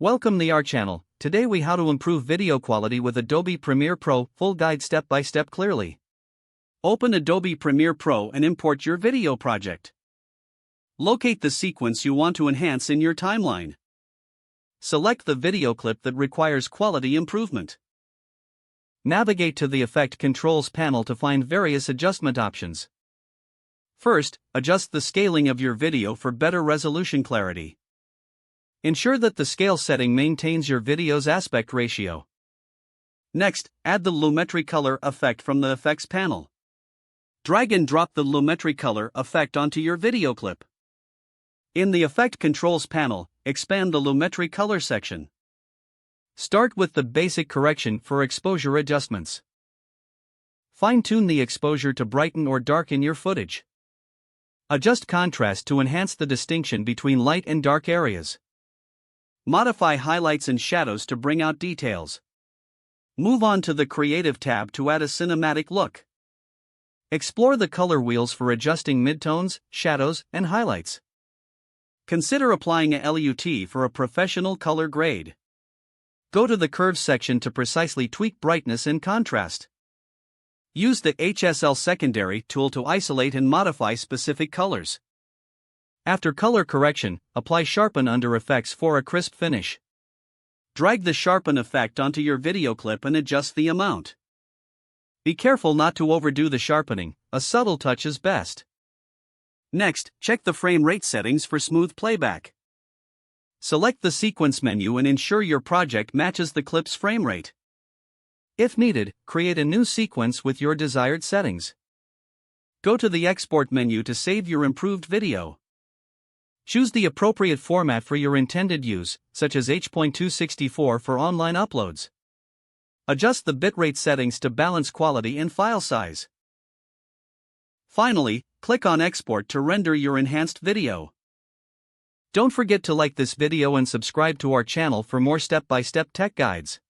Welcome to our channel. Today we how to improve video quality with Adobe Premiere Pro, full guide step by step clearly. Open Adobe Premiere Pro and import your video project. Locate the sequence you want to enhance in your timeline. Select the video clip that requires quality improvement. Navigate to the Effect Controls panel to find various adjustment options. First, adjust the scaling of your video for better resolution clarity. Ensure that the scale setting maintains your video's aspect ratio. Next, add the Lumetri color effect from the Effects panel. Drag and drop the Lumetri color effect onto your video clip. In the Effect Controls panel, expand the Lumetri color section. Start with the basic correction for exposure adjustments. Fine-tune the exposure to brighten or darken your footage. Adjust contrast to enhance the distinction between light and dark areas. Modify highlights and shadows to bring out details. Move on to the Creative tab to add a cinematic look. Explore the color wheels for adjusting midtones, shadows, and highlights. Consider applying a LUT for a professional color grade. Go to the Curves section to precisely tweak brightness and contrast. Use the HSL secondary tool to isolate and modify specific colors. After color correction, apply Sharpen under Effects for a crisp finish. Drag the Sharpen effect onto your video clip and adjust the amount. Be careful not to overdo the sharpening, a subtle touch is best. Next, check the frame rate settings for smooth playback. Select the Sequence menu and ensure your project matches the clip's frame rate. If needed, create a new sequence with your desired settings. Go to the Export menu to save your improved video. Choose the appropriate format for your intended use, such as H.264 for online uploads. Adjust the bitrate settings to balance quality and file size. Finally, click on Export to render your enhanced video. Don't forget to like this video and subscribe to our channel for more step-by-step tech guides.